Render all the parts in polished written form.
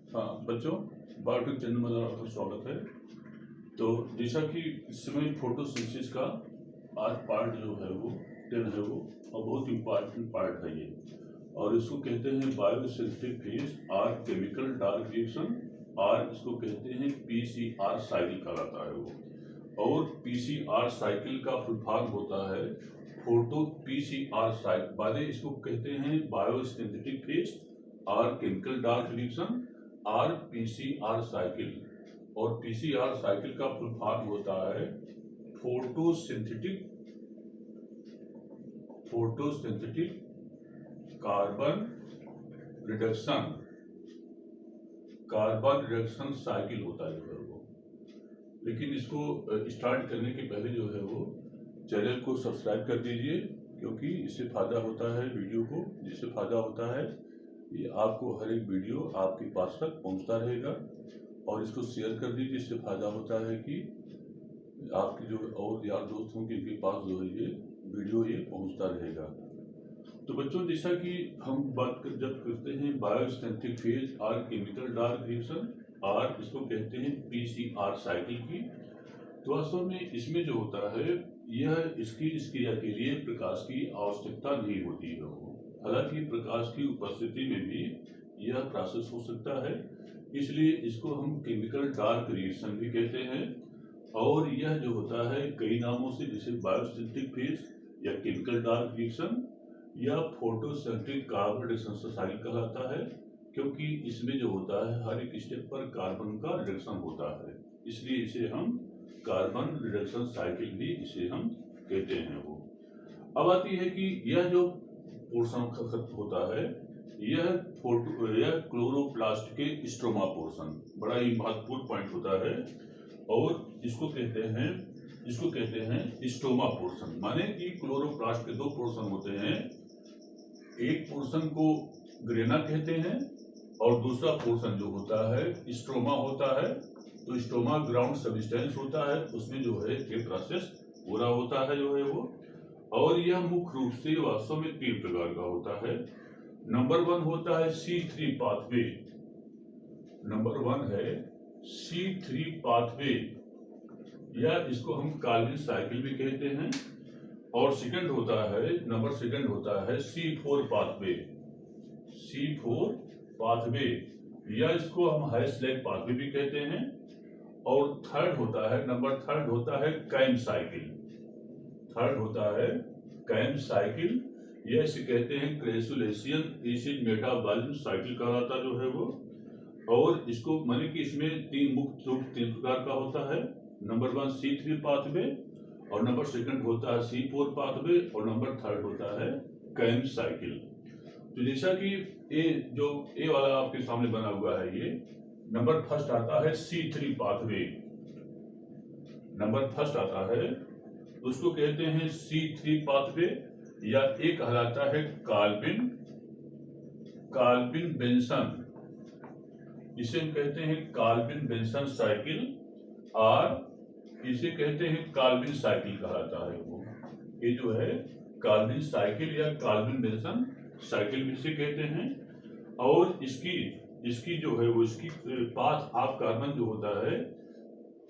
हाँ बच्चों, biotech channel में आपका स्वागत है। तो जैसा कि इस समय फोटोसिंथेसिस का आज पार्ट जो है वो 10 है वो, और बहुत इम्पोर्टेंट पार्ट है ये। और इसको कहते हैं biosynthetic phase or chemical dark reaction, or इसको कहते हैं पीसीआर साइकिल कहलाता है वो। और पीसीआर साइकिल का फुल फॉर्म होता है फोटो पीसीआर साइकिल, बारे इसको कहते हैं biosynthetic phase or chemical dark reaction or PCR cycle. और पीसीआर साइकिल का फुल फॉर्म होता है फोटोसिंथेटिक कार्बन रिडक्शन साइकिल होता है जो है वो। लेकिन इसको स्टार्ट करने के पहले जो है वो चैनल को सब्सक्राइब कर दीजिए, क्योंकि इससे फायदा होता है वीडियो को, जिससे फायदा होता है ये आपको हर एक वीडियो आपके पास तक पहुंचता रहेगा। और इसको शेयर कर दीजिए, इससे फायदा होता है कि आपके जो और यार दोस्त होंगे इनके पास जो है ये वीडियो ये पहुंचता रहेगा। तो बच्चों, जैसा कि हम जब करते हैं biosynthetic phase or chemical dark reaction, or इसको कहते हैं पीसीआर साइकिल की, तो वास्तव में इसमें जो होता है यह इसकी इस क्रिया के लिए प्रकाश की आवश्यकता नहीं होती है। हालांकि प्रकाश की उपस्थिति में भी यह प्रोसेस हो सकता है, इसलिए इसको हम केमिकल डार्क रिएक्शन भी कहते हैं। और यह जो होता है कई नामों से, जैसे बायोसिंथेटिक फेज या केमिकल डार्क रिएक्शन या फोटोसिंथेटिक कार्बन रिडक्शन साइकिल कहलाता है, क्योंकि इसमें जो होता है हर एक स्टेप पर कार्बन का रिडक्शन होता है, इसलिए इसे हम कार्बन रिडक्शन साइकिल भी इसे हम कहते हैं वो। अब आती है कि यह जो पोर्शन होता है यह क्लोरोप्लास्ट के स्ट्रोमा पोर्शन बड़ा ही महत्वपूर्ण पॉइंट होता है। और इसको कहते हैं स्ट्रोमा पोर्शन, माने कि क्लोरोप्लास्ट के दो पोर्शन होते हैं। एक पोर्शन को ग्रेना कहते हैं और दूसरा पोर्शन जो होता है स्ट्रोमा होता है। तो स्ट्रोमा ग्राउंड सब्सटेंस होता है, उसमें जो है ये प्रोसेस पूरा होता है जो है वो। और यह मुख्य रूप से वास्तव में 3 प्रकार का होता है। नंबर 1 होता है C3 पाथवे, नंबर 1 है C3 पाथवे, या इसको हम कार्बन साइकिल भी कहते हैं। और सेकंड होता है C4 पाथवे, C4 पाथवे, या इसको हम हाई स्लैग पाथवे भी कहते हैं। और नंबर थर्ड होता है कैम साइकिल, साइकिल, या इसे कहते हैं क्रेसुलेशियन एसिड मेटाबॉलिज्म साइकिल कहलाता जो है वो। और इसको माने कि इसमें 3 प्रकार का होता है। नंबर 1 C3 पाथवे, और नंबर 2 होता है C4 पाथवे, और नंबर 3 होता है कैम साइकिल। तो जैसा कि ए वाला आपके सामने बना हुआ है, ये नंबर फर्स्ट आता है C3 पाथवे, नंबर फर्स्ट आता है, उसको कहते हैं C3 पाथवे, या एक कहलाता है कार्बिन बेंसन, इसे हम कहते हैं कार्बिन बेंसन साइकिल, और इसे कहते हैं कार्बिन साइकिल कहलाता है वो। ये जो है कार्बिन साइकिल या कार्बिन बेंसन साइकिल भी इसे कहते हैं। और इसकी जो है वो इसकी पाथ ऑफ कार्बन जो होता है,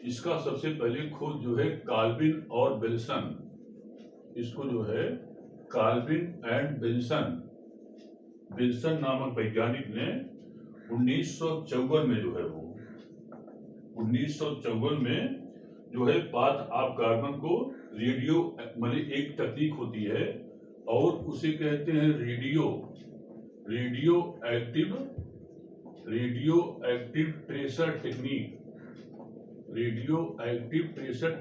इसका सबसे पहले खोज जो है कार्बिन और बेंसन, इसको जो है कार्बिन एंड बेंसन नामक वैज्ञानिक ने 1954 में जो है वो 1954 में जो है पाथ ऑफ कार्बन को रेडियो माने एक तकनीक होती है, और उसे कहते हैं रेडियो एक्टिव ट्रेसर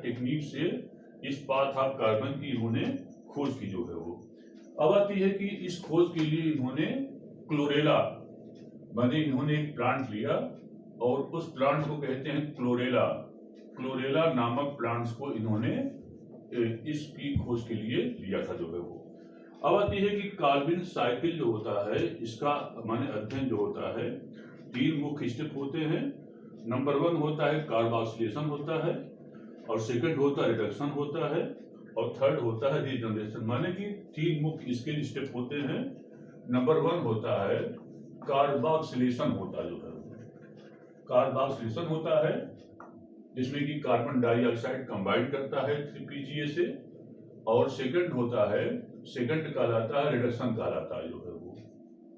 टेक्निक से इस पाथ ऑफ कार्बन की इन्होंने खोज की जो है वो। अब आती है कि इस खोज के लिए इन्होंने क्लोरेला माने इन्होंने एक प्लांट लिया, और उस प्लांट को कहते हैं क्लोरेला नामक प्लांट्स को इन्होंने इसकी खोज के लिए लिया था जो है वो। अब आती है कि कार्बिन साइकिल जो होता है, इसका माने अध्ययन जो होता है 3 मुख्य स्टेप होते हैं। नंबर 1 होता है कार्बोक्सिलेशन होता है, और सेकंड होता है रिडक्शन होता है, और थर्ड होता है रीजनरेशन, माने कि 3 मुख्य इसके स्टेप होते हैं। नंबर 1 होता है कार्बोक्सिलेशन होता जो है, कार्बोक्सिलेशन होता है, जिसमें कि कार्बन डाइऑक्साइड कंबाइन करता है 3PGA से। और सेकंड होता है, सेकंड कहलाता है रिडक्शन कहलाता है, जो है वो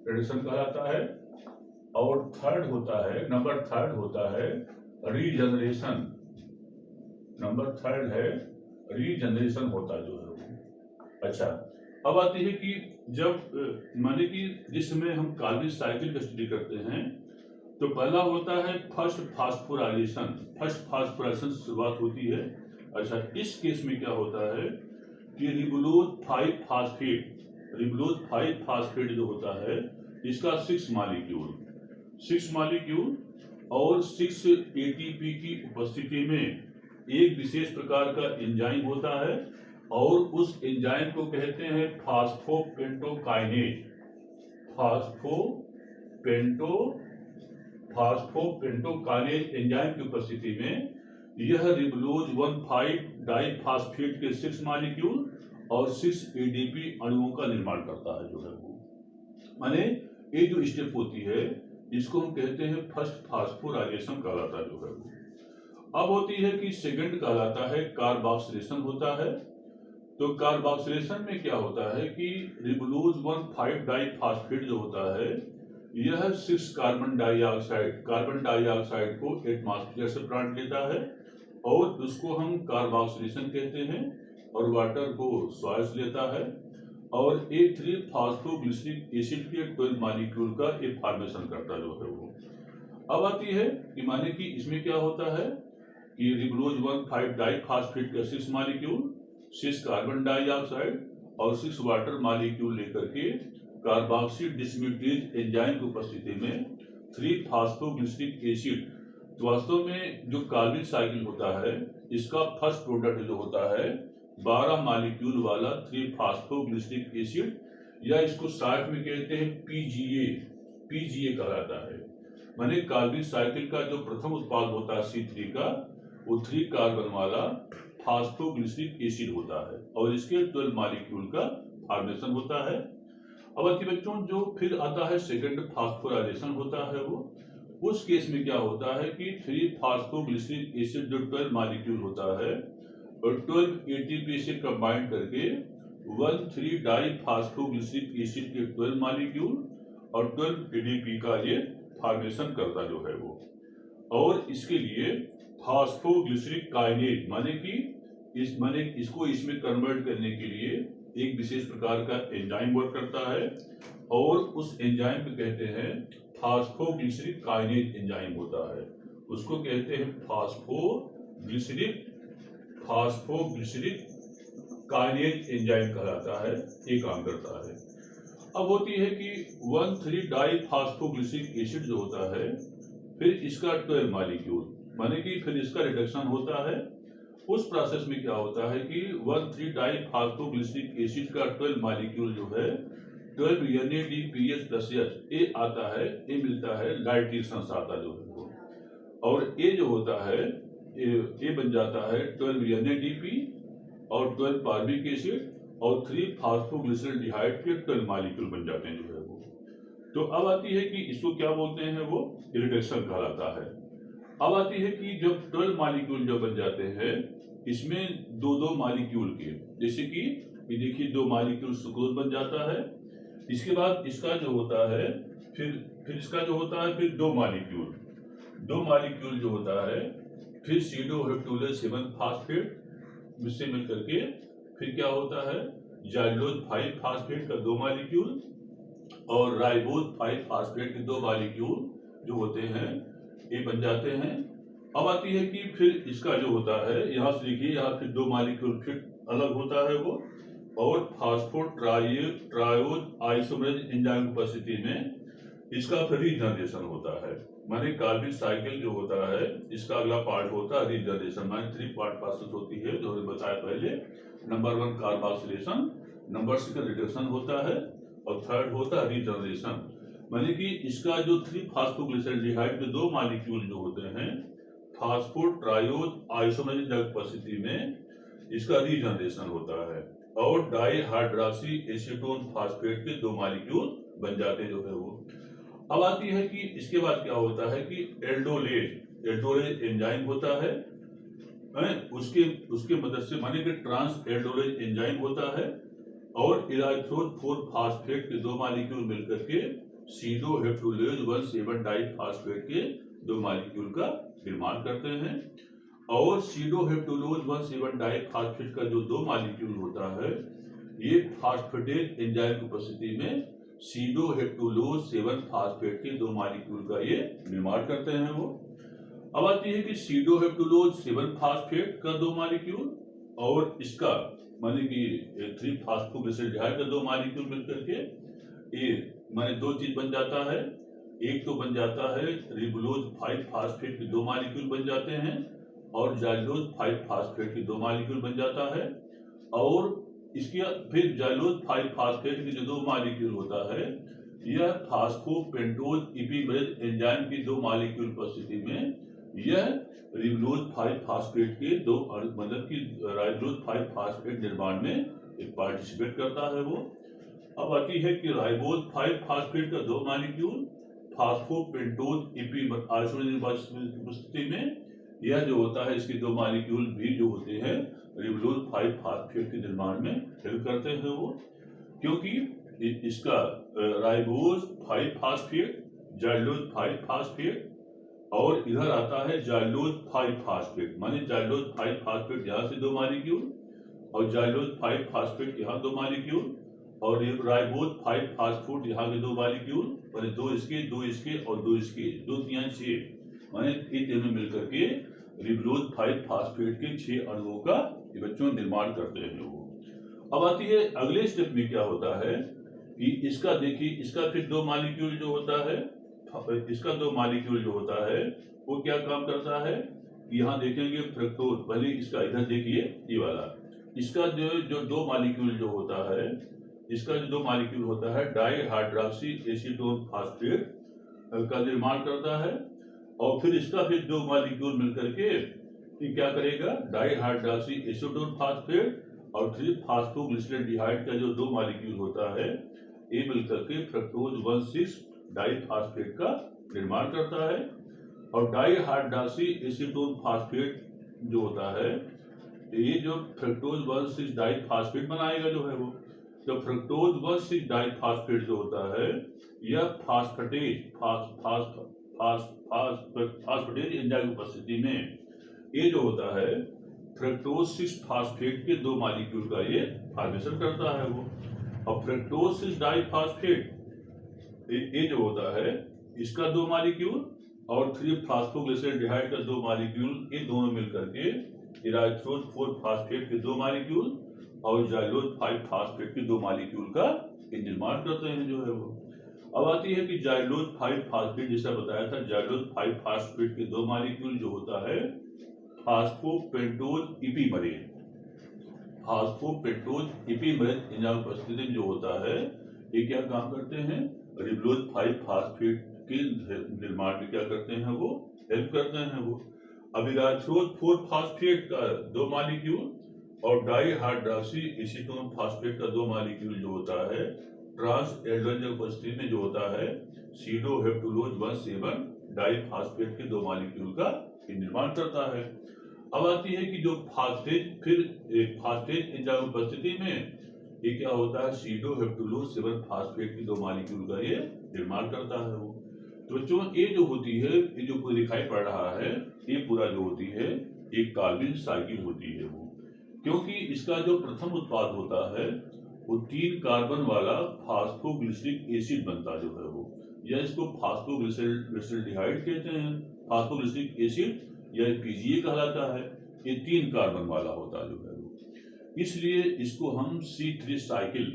रिडक्शन कहलाता है। और थर्ड होता है, नंबर थर्ड होता है रीजनरेशन। नंबर थर्ड है रीजनरेशन होता जो है वो। अच्छा, अब आती है कि जब माने कि जिस समय हम कार्बनिक साइकिल का स्टडी करते हैं तो पहला होता है फर्स्ट फास्फोराइलेशन। फर्स्ट फास्फोराइलेशन से शुरुआत होती है। अच्छा, इस केस में क्या होता है कि रिबुलोज 5 फास्फेट, रिबुलोज 5 फास्फेट जो होता है इसका 6 मॉलिक्यूल और 6 एटीपी की उपस्थिति में एक विशेष प्रकार का एंजाइम होता है और उस एंजाइम को कहते हैं फास्फोपेंटोकाइनेज। फास्फोपेंटोकाइनेज एंजाइम की उपस्थिति में यह रिबुलोज 1,5 डाइफास्फेट के 6 मॉलिक्यूल और 6 एडीपी अणुओं का निर्माण करता है, जो है वो। माने ये जो स्टेप होती है इसको हम कहते हैं फर्स्ट फास्फोराइलेशन कहलाता है, जो है वो। अब होती है कि सेकंड कहलाता है कार्बोक्सिलेशन होता है। तो कार्बोक्सिलेशन में क्या होता है कि रिबुलोज 1,5 डाइफास्फेट जो होता है यह 6 कार्बन डाइऑक्साइड को एटमॉस्फेयर से प्राण लेता है और उसको हम कार्बोक्सिलेशन कहते हैं, और वाटर को सॉइल से लेता है और एक 3 फास्फोग्लिसरिक एसिड के 12 मॉलिक्यूल का एक फॉर्मेशन करता है, जो है वो। अब आती है कि माने कि इसमें क्या होता है कि रिबुलोज 1,5 डाइफास्फेट का 6 मॉलिक्यूल, 6 कार्बन डाइऑक्साइड और 6 वाटर मॉलिक्यूल लेकर के कार्बोक्सी डिस्म्यूटेज एंजाइम की उपस्थिति में 3 फास्फोग्लिसरिक एसिड, तो वास्तव में जो कार्बनिक साइकिल होता है इसका फर्स्ट प्रोडक्ट जो होता है 12 मॉलिक्यूल वाला 3 फास्फोग्लिसरिक एसिड, या इसको शॉर्ट में कहते हैं पीजीए कहलाता है। माने कार्बनिक साइकिल का जो प्रथम उत्पाद होता है C3 का, वो 3 कार्बन वाला फास्फोग्लिसरिक एसिड होता है और इसके 12 मॉलिक्यूल का फॉर्मेशन होता है। अब बच्चों जो फिर आता है सेकंड फास्फोराइलेशन होता है, वो उस केस में क्या होता है कि 3 फास्फोग्लिसरिक एसिड जो 12 मॉलिक्यूल होता है और 12 एटीपी से कंबाइन करके 1,3 डाइफास्फोग्लिसरिक एसिड के 12 मॉलिक्यूल और 12 एडीपी का ये फॉर्मेशन करता जो है वो। और इसके लिए फास्फोग्लिसरिक काइनेज माने इसको इसमें कन्वर्ट करने के लिए एक विशेष प्रकार का एंजाइम वर्क करता है और उस एंजाइम को कहते हैं फास्फोग्लिसरिक काइनेज एंजाइम होता है, उसको कहते हैं फास्फोग्लिसरिक काइनेज एंजाइम कहलाता है, ये काम करता है। अब होती है कि 1,3 डाइफास्फोग्लिसरिक एसिड जो होता है फिर इसका 12 मॉलिक्यूल, माने कि फिर इसका रिडक्शन होता है। उस प्रोसेस में क्या होता है कि 1,3 डाइफास्फोग्लिसरिक एसिड का 12 मॉलिक्यूल जो है 12 NADPH+H ये आता है, ये मिलता है लाइट्रेशन आता जो है वो, और ये जो होता है ये बन जाता है 12 NADP और 12 पार्बिक एसिड और 3 फास्फोग्लिसरल्डिहाइड के 12 मॉलिक्यूल बन जाते हैं, जो है वो। तो अब आती है कि इसको क्या बोलते हैं, वो रिडक्शन कहलाता है। अब आती है कि जब 12 मॉलिक्यूल जो बन जाते हैं इसमें 2-2 मॉलिक्यूल के, जैसे कि ये देखिए 2 मॉलिक्यूल सुक्रोज बन जाता है। इसके बाद इसका जो होता है फिर इसका जो होता है फिर 2 मॉलिक्यूल जो होता है फिर सीडोहेप्टूलेज 7 फास्फेट इससे मिल करके फिर क्या होता है जाइलोज 5 फास्फेट का 2 मॉलिक्यूल और राइबोज 5 फास्फेट के 2 मॉलिक्यूल जो होते हैं ये बन जाते हैं। अब आती है कि फिर इसका जो होता है यहाँ से देखिए, यहाँ फिर 2 मॉलिक्यूल फिर अलग होता है वो, और फास्फोट्रायोज आइसोमरेज एंजाइम की उपस्थिति में इसका फिर रीजनरेशन होता है। माने कार्बनिक साइकिल जो होता है इसका अगला पार्ट होता है रीजनरेशन। माने 3 पार्ट प्रोसेस होती है जो हमने बताया पहले। नंबर 1 कार्बोक्सिलेशन, नंबर 2 रिडक्शन होता है और थर्ड होता है रीजनरेशन। माने कि इसका जो 3 फास्फोग्लिसरल्डिहाइड के 2 मॉलिक्यूल जो होते हैं फास्फोट्रायोज आइसोमरेज की उपस्थिति में इसका रीजनरेशन होता है और डाइहाइड्रॉक्सी एसीटोन फास्फेट के 2 मॉलिक्यूल बन जाते हैं, जो है वो। अब आती है कि इसके बाद क्या होता है कि एल्डोलेज एंजाइम होता है, उसके उसके मदद से माने कि ट्रांस एल्डोलेज एंजाइम होता है और इराइथ्रोज 4 फास्फेट के दो मॉलिक्यूल मिलकर के सीडोहेप्टुलेज 1,7 डाइफॉस्फेट के दो मॉलिक्यूल का निर्माण करते हैं। और सीडोहेप्टुलोज 1,7 डाइफॉस्फेट का जो दो मॉलिक्यूल होता है, ये फास्फेटेज एंजाइम की उपस्थिति में सीडोहेप्टुलोज 7 फास्फेट के दो मॉलिक्यूल का ये निर्माण करते हैं वो। अब आती है कि सीडोहेप्टुलोज 7 फास्फेट का दो मॉलिक्यूल और इसका माने कि 3 फास्फोग्लिसराइड का दो मॉलिक्यूल मिलकर के ये माने दो चीज बन जाता है। एक तो बन जाता है रिबुलोज 5 फास्फेट के दो मॉलिक्यूल बन जाते हैं और जाइलोज 5 फास्फेट के दो मॉलिक्यूल बन जाता है। और इसके फिर जाइलोज 5 फास्फेट के जो दो मॉलिक्यूल होता है, यह फास्फोपेंटोज इपीमेरेज एंजाइम की दो मॉलिक्यूल उपस्थिति में यह रिबुलोज 5 फास्फेट के दो मतलब की राइबोलोज 5 फास्फेट निर्माण में पार्टिसिपेट करता है वो। अब आती है कि राइबोज 5 फास्फेट का दो मॉलिक्यूल फास्फोपेंटोज इपीमेरेज की उपस्थिति में यह जो होता है इसके दो मॉलिक्यूल भी जो होते हैं रिबुलोज 5 फास्फेट के निर्माण में हेल्प करते हैं वो, क्योंकि इसका राइबोज 5 फास्फेट, जाइलोज 5 फास्फेट और इधर आता है जाइलोज 5 फास्फेट, माने जाइलोज 5 फास्फेट यहाँ से दो मॉलिक्यूल और जाइलोज 5 फास्फेट यहाँ दो मॉलिक्यूल और राइबोज 5 फास्फेट यहाँ के दो मॉलिक्यूल, माने दो इसके और दो इसके, दो तिहाई 6, माने तीनों मिलकर के रिबुलोज 5 फास्फेट के 6 अणुओं का बच्चों निर्माण करते हैं वो। अब आती है अगले स्टेप में क्या होता है कि इसका देखिए, इसका फिर दो मॉलिक्यूल जो होता है, इसका दो मॉलिक्यूल जो होता है वो क्या काम करता है, यहाँ देखेंगे फ्रक्टोज, पहले इसका इधर देखिए ये वाला, इसका जो दो मॉलिक्यूल जो होता है, इसका जो दो मॉलिक्यूल होता है डाइहाइड्रॉक्सी एसीटोन फास्फेट का निर्माण करता है और फिर इसका फिर दो मॉलिक्यूल मिलकर के क्या करेगा, डाइहाइड्रॉक्सी एसीटोन फास्फेट और 3 फास्फोग्लिसराइड का जो दो मॉलिक्यूल होता है ये मिलकर के फ्रक्टोज 1,6 डाइफॉस्फेट का निर्माण करता है। और डाइहाइड्रॉक्सी एसीटोन फास्फेट जो होता है ये जो फ्रक्टोज 1,6 डाइफॉस्फेट बनाएगा जो है वो, तो फ्रक्टोज 1,6 डाइफॉस्फेट जो होता है यह फास्फेटेज एंजाइम की उपस्थिति में ये जो होता है फ्रक्टोज 6 फास्फेट के दो मॉलिक्यूल का ये फॉर्मेशन करता है वो। और फ्रक्टोज 6 डाइफॉस्फेट ये जो होता है इसका दो मॉलिक्यूल और 3 फास्फोग्लिसराइड का दो मॉलिक्यूल, ये दोनों मिलकर के इराइथ्रोज 4 फास्फेट के दो मॉलिक्यूल और जाइलोज 5 फास्फेट के दो मॉलिक्यूल का निर्माण करते हैं जो है वो। अब आती है कि जाइलोज 5 फास्फेट, जैसा बताया था, जाइलोज 5 फास्फेट के दो मॉलिक्यूल जो होता है फास्फोपेंटोज इपीमेरेज, फास्फोपेंटोज इपीमेरेज एंजाइम उपस्थिति जो होता है ये क्या काम करते हैं, रिबुलोज 5 फास्फेट के निर्माण में क्या करते हैं वो, हेल्प करते हैं वो। अब इराइथ्रोज 4 फास्फेट का दो मॉलिक्यूल और डाइहाइड्रॉक्सी एसीटोन फास्फेट का दो मॉलिक्यूल जो होता है ट्रांस एल्डोलेज उपस्थिति में जो होता है सीडोहेप्टुलोज 1,7 डाइफॉस्फेट के दो मॉलिक्यूल का निर्माण करता है। अब आती है कि जो फास्फेट एंजाइम उपस्थिति में ये क्या होता है, सीडोहेप्टुलोज 7 फास्फेट के दो मॉलिक्यूल का ये निर्माण करता है वो। तो बच्चों ये जो होती है, ये जो पूरा दिखाई पड़ रहा है, ये पूरा जो होती है एक कार्बन साइकिल होती है वो, क्योंकि इसका जो प्रथम उत्पाद होता है वो 3 कार्बन वाला फास्फोग्लिसरिक एसिड बनता जो है वो, या इसको फास्फोग्लिसरल्डिहाइड कहते हैं, फास्फोग्लिसरिक एसिड या पीजीए कहलाता है। ये 3 कार्बन वाला होता जो है वो, इसलिए इसको हम C3 साइकिल,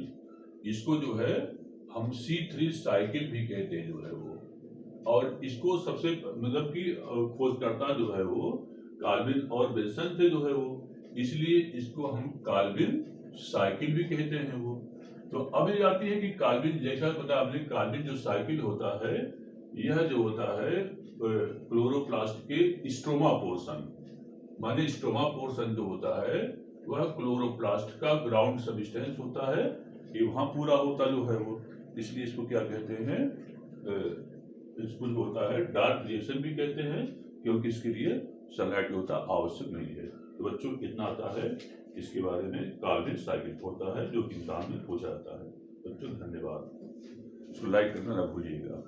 इसको जो है हम C3 साइकिल भी कहते हैं जो है वो। और इसको सबसे मतलब कि खोजकर्ता जो है वो कार्बिन और बेंसन थे जो है वो, इसलिए इसको हम कार्बिन साइकिल भी कहते हैं वो। तो अब ये आती है कि कार्बिन, जैसा पता आपने, कार्बिन जो साइकिल होता है यह जो होता है क्लोरोप्लास्ट के स्ट्रोमा पोर्शन, माने स्ट्रोमा पोर्शन जो होता है वह क्लोरोप्लास्ट का ग्राउंड सब्सटेंस होता है, ये वहां पूरा होता जो है वो, इसलिए इसको क्या कहते हैं इसको जो होता है डार्क रिएक्शन भी कहते हैं, क्योंकि इसके लिए सनलाइट होता आवश्यक नहीं है। तो बच्चों इतना आता है इसके बारे में। कार्बन साइकिल होता है जो कि इंसान में हो जाता है। बच्चों धन्यवाद, इसको लाइक करना ना भूलिएगा।